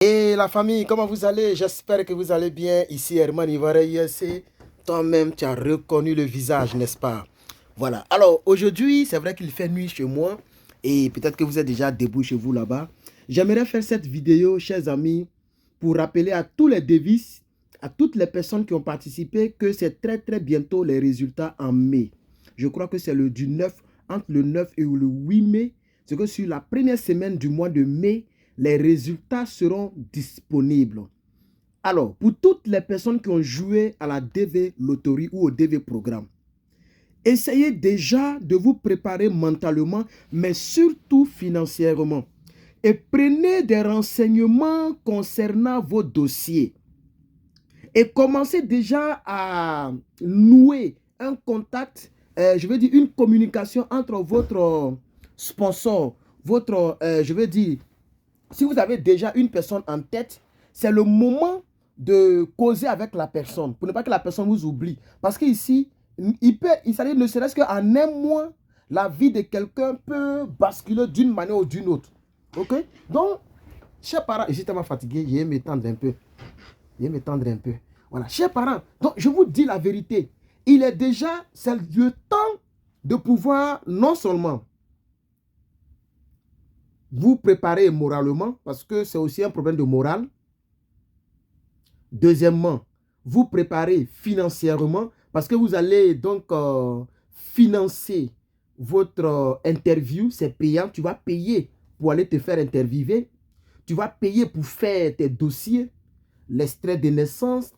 Et la famille, comment vous allez? J'espère que vous allez bien. Ici Herman Ivoire ISC. Toi-même, tu as reconnu le visage, n'est-ce pas? Voilà. Alors, aujourd'hui, c'est vrai qu'il fait nuit chez moi. Et peut-être que vous êtes déjà debout chez vous là-bas. J'aimerais faire cette vidéo, chers amis, pour rappeler à tous les devis, à toutes les personnes qui ont participé, que c'est très très bientôt les résultats en mai. Je crois que c'est le du 9, entre le 9 et le 8 mai. C'est que sur la première semaine du mois de mai, les résultats seront disponibles. Alors, pour toutes les personnes qui ont joué à la DV Lottery ou au DV Programme, essayez déjà de vous préparer mentalement, mais surtout financièrement. Et prenez des renseignements concernant vos dossiers. Et commencez déjà à nouer un contact, je veux dire une communication entre votre sponsor, votre, je veux dire, si vous avez déjà une personne en tête, c'est le moment de causer avec la personne pour ne pas que la personne vous oublie. Parce qu'ici, il s'agit ne serait-ce qu'en un mois, la vie de quelqu'un peut basculer d'une manière ou d'une autre. Ok? Donc, chers parents, et si tu es fatigué, je vais m'étendre un peu. Voilà, chers parents, donc je vous dis la vérité. Il est déjà, c'est le temps de pouvoir non seulement vous préparer moralement, parce que c'est aussi un problème de morale. Deuxièmement, vous préparer financièrement, parce que vous allez donc financer votre interview, c'est payant. Tu vas payer pour aller te faire interviewer. Tu vas payer pour faire tes dossiers, l'extrait de naissance,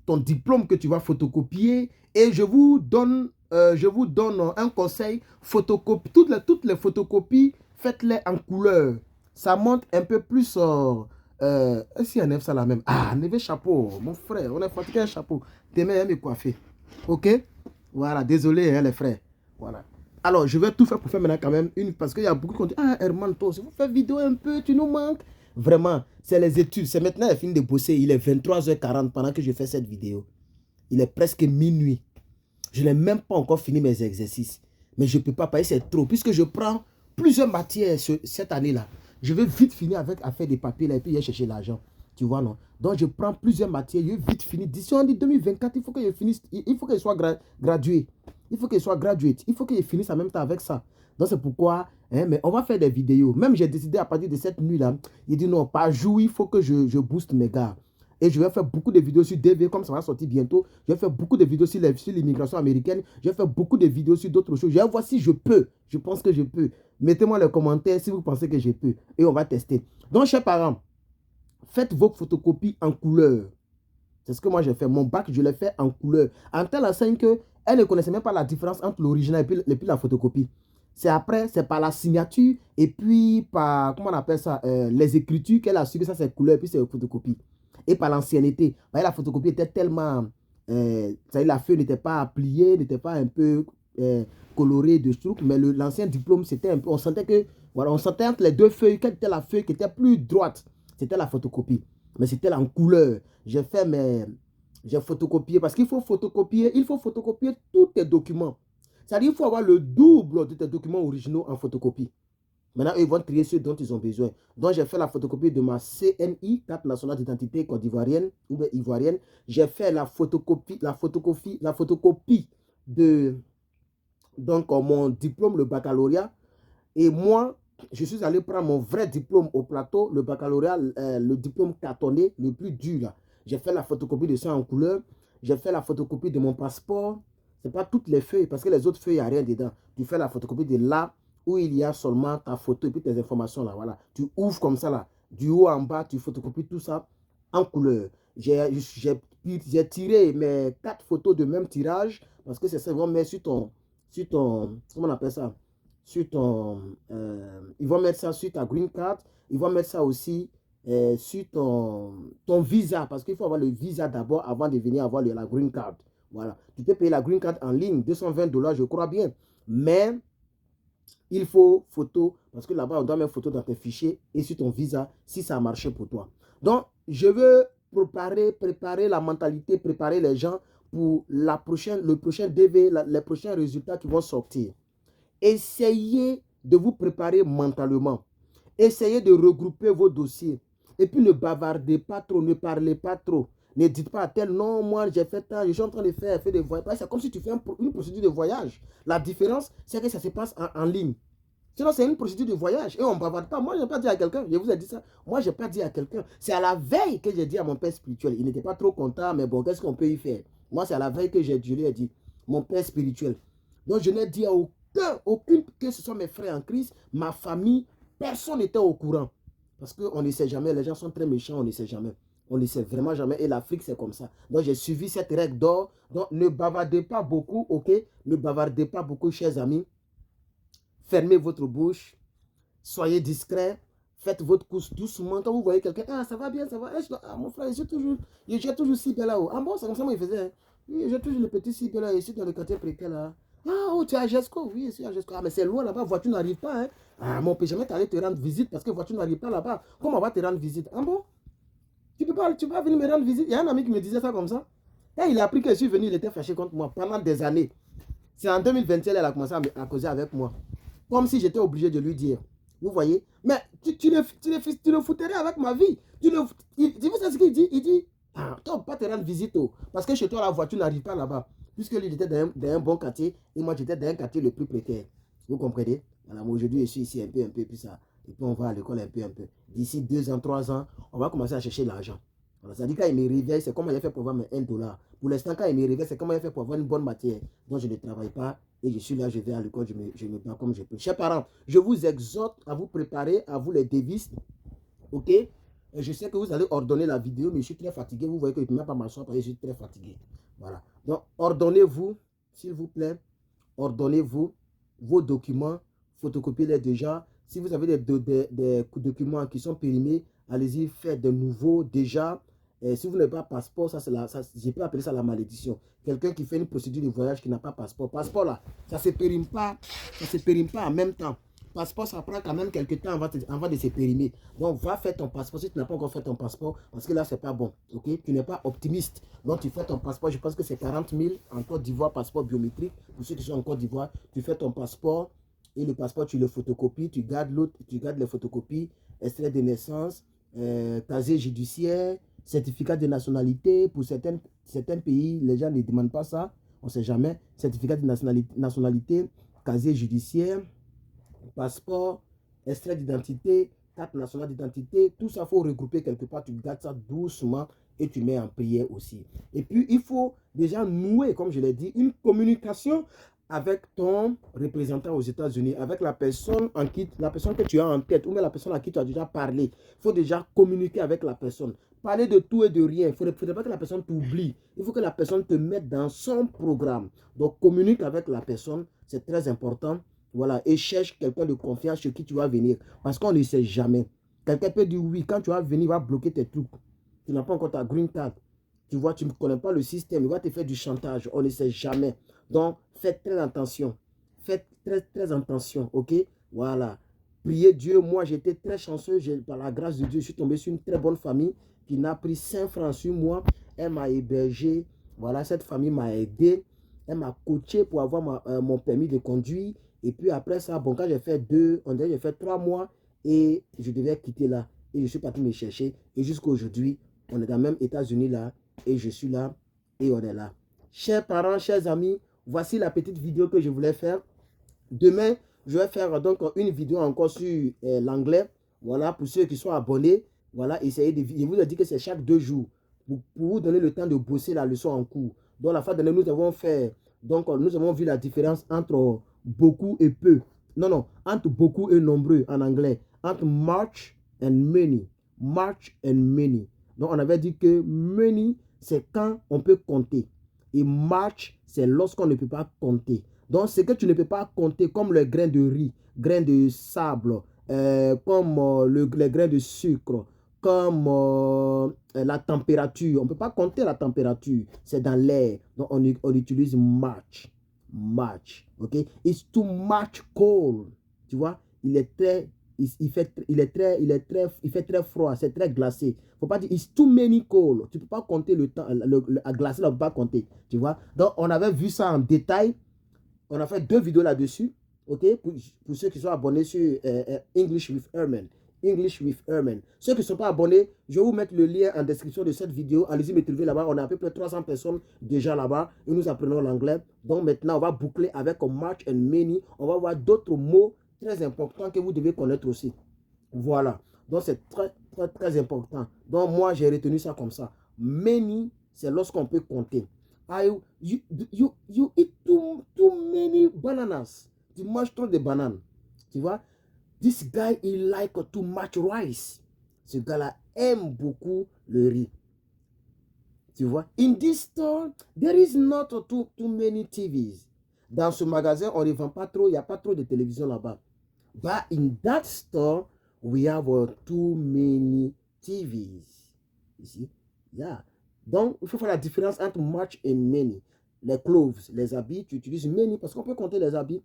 ton diplôme que tu vas photocopier. Et je vous donne un conseil, photocopie, toutes les photocopies, faites-les en couleur. Ça montre un peu plus... si on ça la même. Ah, enlevez chapeau, mon frère, on est fatigué un chapeau. Demain, me coiffer. Ok? Voilà, désolé, hein, les frères. Voilà. Alors, je vais tout faire pour faire maintenant quand même une... Parce qu'il y a beaucoup qui ont dit, ah, Herman, toi, si vous faites vidéo un peu, tu nous manques. Vraiment, c'est les études. C'est maintenant, il a fini de bosser. Il est 23h40 pendant que je fais cette vidéo. Il est presque minuit. Je n'ai même pas encore fini mes exercices. Mais je ne peux pas payer, c'est trop. Puisque je prends plusieurs matières cette année-là. Je vais vite finir avec à faire des papiers là, et puis aller chercher l'argent. Tu vois, non? Donc, je prends plusieurs matières. Je vais vite finir. D'ici en 2024, il faut que je finisse. Il faut que je sois gradué. Il faut que je sois graduate. Il faut que je finisse en même temps avec ça. Donc, c'est pourquoi, hein, mais on va faire des vidéos. Même j'ai décidé à partir de cette nuit-là, il dit non, pas jouer, il faut que je booste mes gars. Et je vais faire beaucoup de vidéos sur DV, comme ça va sortir bientôt. Je vais faire beaucoup de vidéos sur l'immigration américaine. Je vais faire beaucoup de vidéos sur d'autres choses. Je vais voir si je peux. Je pense que je peux. Mettez-moi les commentaires si vous pensez que je peux. Et on va tester. Donc, chers parents, faites vos photocopies en couleur. C'est ce que moi j'ai fait. Mon bac, je l'ai fait en couleur. En telle enseigne qu'elle ne connaissait même pas la différence entre l'original et puis la photocopie. C'est après, c'est par la signature et puis par, comment on appelle ça, les écritures qu'elle a su que ça c'est couleur et puis c'est photocopie. Et par l'ancienneté. La photocopie était tellement, la feuille n'était pas pliée, n'était pas un peu colorée de trucs, mais l'ancien diplôme, c'était un peu, on sentait que, voilà, on sentait entre les deux feuilles, quelle était la feuille qui était plus droite, c'était la photocopie. Mais c'était en couleur. J'ai photocopié, parce qu'il faut photocopier tous tes documents. C'est-à-dire qu'il faut avoir le double de tes documents originaux en photocopie. Maintenant, ils vont trier ceux dont ils ont besoin. Donc, j'ai fait la photocopie de ma CNI, carte nationale d'identité côte d'ivoirienne ou ivoirienne. J'ai fait la photocopie de donc, mon diplôme, le baccalauréat. Et moi, je suis allé prendre mon vrai diplôme au plateau, le baccalauréat, le diplôme cartonné, le plus dur. J'ai fait la photocopie de ça en couleur. J'ai fait la photocopie de mon passeport. Ce n'est pas toutes les feuilles, parce que les autres feuilles, il n'y a rien dedans. Tu fais la photocopie de là où il y a seulement ta photo et puis tes informations là. Voilà. Tu ouvres comme ça là. Du haut en bas, tu photocopies tout ça en couleur. J'ai tiré mes 4 photos de même tirage parce que c'est ça, ils vont mettre sur ton, comment on appelle ça? Sur ton, ils vont mettre ça sur ta green card, ils vont mettre ça aussi sur ton visa, parce qu'il faut avoir le visa d'abord avant de venir avoir la green card. Voilà. Tu peux payer la green card en ligne, 220 dollars, je crois bien. Mais il faut photo, parce que là-bas, on doit mettre photo dans tes fichiers et sur ton visa, si ça a marché pour toi. Donc, je veux préparer la mentalité, préparer les gens pour le prochain DV, les prochains résultats qui vont sortir. Essayez de vous préparer mentalement. Essayez de regrouper vos dossiers. Et puis ne bavardez pas trop, ne parlez pas trop. Ne dites pas à tel, non, moi j'ai fait ça, je suis en train de faire des voyages. C'est comme si tu fais une procédure de voyage. La différence, c'est que ça se passe en ligne. Sinon, c'est une procédure de voyage. Et on ne bavarde pas. Moi, je n'ai pas dit à quelqu'un. Je vous ai dit ça. Moi, je n'ai pas dit à quelqu'un. C'est à la veille que j'ai dit à mon père spirituel. Il n'était pas trop content, mais bon, qu'est-ce qu'on peut y faire? Moi, c'est à la veille que je lui ai dit, mon père spirituel. Donc, je n'ai dit à aucune, que ce soit mes frères en Christ, ma famille, personne n'était au courant. Parce qu'on ne sait jamais. Les gens sont très méchants, on ne sait jamais. On ne sait vraiment jamais. Et l'Afrique, c'est comme ça. Donc, j'ai suivi cette règle d'or. Donc, ne bavardez pas beaucoup, ok? Ne bavardez pas beaucoup, chers amis. Fermez votre bouche, soyez discret, faites votre course doucement. Quand vous voyez quelqu'un, ah, ça va bien, ça va. Ah, mon frère, j'ai toujours si belle là-haut. Ah bon, c'est comme ça qu'il faisait. Hein. Oui, j'ai toujours le petit si belle là, ici dans le quartier précaire là. Ah, oh, tu es à Gesco? Oui, je suis à Gesco. Ah, mais c'est loin là-bas, voiture n'arrive pas. Hein. Ah, mon père, jamais t'allais te rendre visite parce que voiture n'arrive pas là-bas. Comment on va te rendre visite? Ah bon? Tu peux venir me rendre visite? Il y a un ami qui me disait ça comme ça. Et il a appris que je suis venu, il était fâché contre moi pendant des années. C'est en 2021, elle a commencé à causer avec moi. Comme si j'étais obligé de lui dire. Vous voyez? Mais tu le foutrais avec ma vie. Vous savez ce qu'il dit? Il dit, ah, tu ne peux pas te rendre visite. Parce que chez toi, la voiture n'arrive pas là-bas. Puisque lui, il était dans un bon quartier. Et moi, j'étais dans un quartier le plus précaire. Vous comprenez? Alors, aujourd'hui, je suis ici un peu, puis ça. Et puis, on va à l'école un peu. D'ici 2 ans, 3 ans, on va commencer à chercher l'argent. Ça dit quand il me réveille, c'est comment il a fait pour avoir mes $1. Pour l'instant, quand il me réveille, c'est comment il a fait pour avoir une bonne matière. Donc, je ne travaille pas et je suis là, je vais à l'école, je me bats comme je peux. Chers parents, je vous exhorte à vous préparer, à vous les devises. Ok? Et je sais que vous allez ordonner la vidéo, mais je suis très fatigué. Vous voyez que je ne peux même pas m'asseoir parce que je suis très fatigué. Voilà. Donc, ordonnez-vous, s'il vous plaît, ordonnez-vous vos documents, photocopiez-les déjà. Si vous avez des documents qui sont périmés, allez-y, faites de nouveaux déjà. Et si vous n'avez pas passeport, je peux appeler ça la malédiction. Quelqu'un qui fait une procédure de voyage qui n'a pas passeport. Passeport là, ça ne se périme pas en même temps. Passeport, ça prend quand même quelques temps avant de se périmer. Donc, va faire ton passeport si tu n'as pas encore fait ton passeport, parce que là, c'est pas bon. Ok? Tu n'es pas optimiste. Donc, tu fais ton passeport, je pense que c'est 40 000 en Côte d'Ivoire, passeport biométrique. Pour ceux qui sont en Côte d'Ivoire, tu fais ton passeport et le passeport, tu le photocopies, tu gardes les photocopies, extrait de naissance, casier judiciaire, certificat de nationalité. Pour certains pays, les gens ne demandent pas ça. On ne sait jamais. Certificat de nationalité, casier judiciaire, passeport, extrait d'identité, carte nationale d'identité. Tout ça, il faut regrouper quelque part. Tu gardes ça doucement et tu mets en prière aussi. Et puis, il faut déjà nouer, comme je l'ai dit, une communication avec ton représentant aux États-Unis, avec la personne que tu as en tête, ou même la personne à qui tu as déjà parlé. Il faut déjà communiquer avec la personne. Parler de tout et de rien. Il ne faudrait pas que la personne t'oublie. Il faut que la personne te mette dans son programme. Donc, communique avec la personne. C'est très important. Voilà. Et cherche quelqu'un de confiance chez qui tu vas venir. Parce qu'on ne sait jamais. Quelqu'un peut dire oui. Quand tu vas venir, il va bloquer tes trucs. Tu n'as pas encore ta green card. Tu vois, tu ne connais pas le système. Il va te faire du chantage. On ne sait jamais. Donc, faites très attention. Faites très attention. OK? Voilà. Priez Dieu. Moi, j'étais très chanceux. Par la grâce de Dieu, je suis tombé sur une très bonne famille qui n'a pris 5 francs sur moi. Elle m'a hébergé. Voilà, cette famille m'a aidé. Elle m'a coaché pour avoir mon permis de conduire. Et puis après ça, bon, quand j'ai fait j'ai fait 3 mois et je devais quitter là. Et je suis parti me chercher. Et jusqu'à aujourd'hui, on est dans le même États-Unis là. Et je suis là et on est là. Chers parents, chers amis, voici la petite vidéo que je voulais faire. Demain, je vais faire donc une vidéo encore sur l'anglais. Voilà, pour ceux qui sont abonnés. Voilà, essayez de... Je vous ai dit que c'est chaque 2 jours. Pour vous donner le temps de bosser la leçon en cours. Donc, la fois dernière, nous avons fait... Donc, nous avons vu la différence entre beaucoup et peu. Non, entre beaucoup et nombreux en anglais. Entre much and many. Much and many. Donc, on avait dit que many, c'est quand on peut compter. Et much, c'est lorsqu'on ne peut pas compter. Donc, ce que tu ne peux pas compter, comme le grain de riz, grain de sable, comme les grains de sucre, comme la température. On ne peut pas compter la température. C'est dans l'air. Donc, on utilise much. Much. OK? It's too much cold. Tu vois? Il fait très froid. C'est très glacé. Il ne faut pas dire it's too many cold. Tu ne peux pas compter le temps. À glacer, on ne peut pas compter. Tu vois? Donc, on avait vu ça en détail. On a fait 2 vidéos là-dessus. OK? Pour ceux qui sont abonnés sur English with Herman. English with Herman. Ceux qui ne sont pas abonnés, je vais vous mettre le lien en description de cette vidéo. Allez-y me trouver là-bas. On a à peu près 300 personnes déjà là-bas et nous apprenons l'anglais. Donc maintenant, on va boucler avec match and many. On va voir d'autres mots très importants que vous devez connaître aussi. Voilà. Donc c'est très, très, très important. Donc moi, j'ai retenu ça comme ça. Many, c'est lorsqu'on peut compter. You eat too many bananas. Tu manges trop de bananes. Tu vois? This guy, he like too much rice. Ce gars-là aime beaucoup le riz. Tu vois? In this store, there is not too many TVs. Dans ce magasin, on ne vend pas trop. Il n'y a pas trop de télévision là-bas. But in that store, we have too many TVs. You see? Yeah. Donc, il faut faire la différence entre much et many. Les clothes, les habits, tu utilises many parce qu'on peut compter les habits.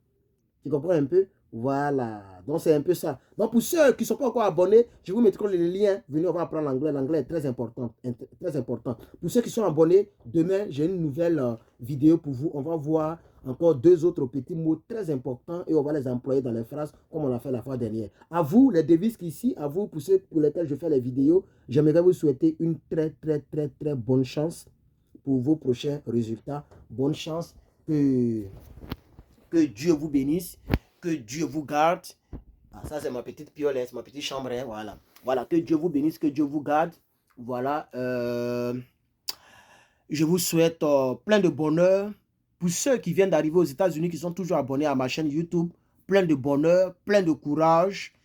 Tu comprends un peu? Voilà. Donc, c'est un peu ça. Donc, pour ceux qui ne sont pas encore abonnés, je vous mettrai les liens. Venez, on va apprendre l'anglais. L'anglais est très important. Très important. Pour ceux qui sont abonnés, demain, j'ai une nouvelle vidéo pour vous. On va voir encore 2 autres petits mots très importants et on va les employer dans les phrases comme on l'a fait la fois dernière. À vous, les devises ici, à vous, pour ceux pour lesquels je fais les vidéos, j'aimerais vous souhaiter une très, très, très, très bonne chance pour vos prochains résultats. Bonne chance. Que Dieu vous bénisse. Que Dieu vous garde. Ah, ça, c'est ma petite piolette, ma petite chambre. Hein, voilà. Voilà. Que Dieu vous bénisse. Que Dieu vous garde. Voilà. Je vous souhaite plein de bonheur. Pour ceux qui viennent d'arriver aux États-Unis, qui sont toujours abonnés à ma chaîne YouTube, plein de bonheur, plein de courage.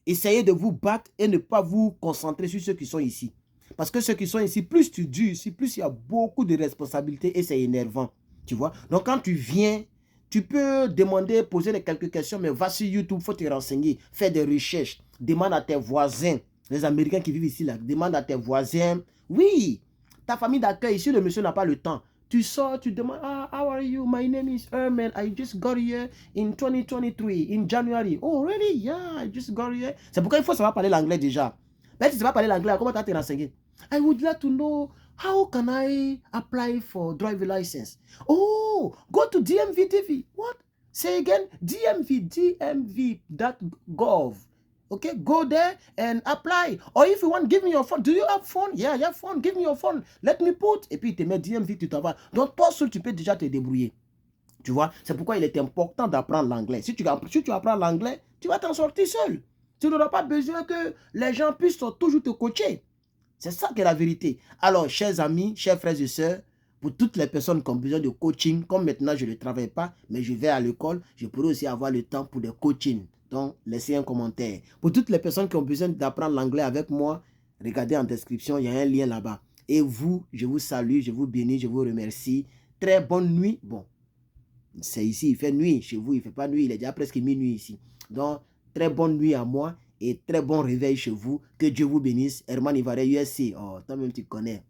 Essayez de vous battre et ne pas vous concentrer sur ceux qui sont ici. Parce que ceux qui sont ici, plus tu dures ici, plus il y a beaucoup de responsabilités et c'est énervant. Tu vois? Donc quand tu viens, tu peux demander, poser quelques questions, mais va sur YouTube, il faut te renseigner, faire des recherches. Demande à tes voisins, les Américains qui vivent ici, là, demande à tes voisins. Oui, ta famille d'accueil, ici, le monsieur n'a pas le temps. Tu sors, tu demandes, how are you? My name is Herman. I just got here in 2023, in January. Oh, really? Yeah, I just got here. C'est pourquoi il faut savoir parler l'anglais déjà. Mais si tu ne sais pas parler l'anglais, comment tu vas te renseigner? I would like to know, how can I apply for driver license? Oh, go to DMV TV. What? Say again, dmv.gov. Okay, go there and apply. Or if you want, give me your phone. Do you have phone? Yeah, you have phone. Give me your phone. Let me put. Et puis, tu mets DMV, tu t'en vas. Donc, toi seul, tu peux déjà te débrouiller. Tu vois, c'est pourquoi il est important d'apprendre l'anglais. Si tu apprends l'anglais, tu vas t'en sortir seul. Tu n'auras pas besoin que les gens puissent toujours te coacher. C'est ça qui est la vérité. Alors, chers amis, chers frères et sœurs, pour toutes les personnes qui ont besoin de coaching, comme maintenant je ne travaille pas, mais je vais à l'école, je pourrais aussi avoir le temps pour des coachings. Donc, laissez un commentaire. Pour toutes les personnes qui ont besoin d'apprendre l'anglais avec moi, regardez en description, il y a un lien là-bas. Et vous, je vous salue, je vous bénis, je vous remercie. Très bonne nuit. Bon, c'est ici, il fait nuit. Chez vous, il ne fait pas nuit, il est déjà presque minuit ici. Donc, très bonne nuit à moi et très bon réveil chez vous. Que Dieu vous bénisse. Herman Ivaré, USC. Oh, toi-même, tu connais.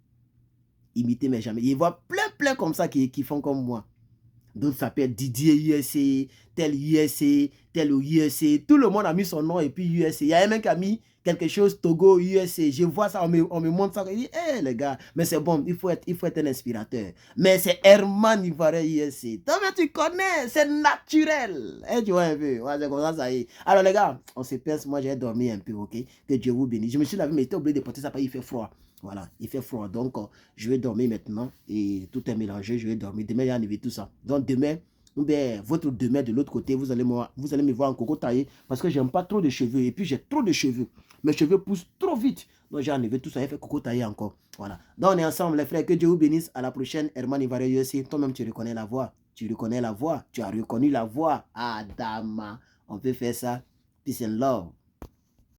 Imiter mais jamais. Il voit plein comme ça qui font comme moi. D'autres s'appellent Didier USA, tel USA, tel USA. Tout le monde a mis son nom et puis USA. Il y a un mec qui a mis quelque chose, Togo, USA. Je vois ça, on me montre ça. Il dit, hé les gars, mais c'est bon, il faut être un inspirateur. Mais c'est Herman Ivaré USA. Toi, mais tu connais, c'est naturel. Et tu vois un peu, ouais, c'est comme ça y est. Alors les gars, on se pince, moi j'ai dormi un peu, ok? Que Dieu vous bénisse. Je me suis lavé, mais j'étais obligé de porter ça parce qu'il fait froid. Voilà, il fait froid. Donc, je vais dormir maintenant. Et tout est mélangé. Je vais dormir. Demain, il y a enlevé tout ça. Donc, demain, votre demain de l'autre côté, vous allez me voir en coco taillé. Parce que j'aime pas trop de cheveux. Et puis, j'ai trop de cheveux. Mes cheveux poussent trop vite. Donc, j'ai enlevé tout ça. Il fait coco taillé encore. Voilà. Donc, on est ensemble, les frères. Que Dieu vous bénisse. À la prochaine. Herman Ivaré USA. Toi-même, tu reconnais la voix. Tu reconnais la voix. Tu as reconnu la voix. Adama. On peut faire ça. Peace and love.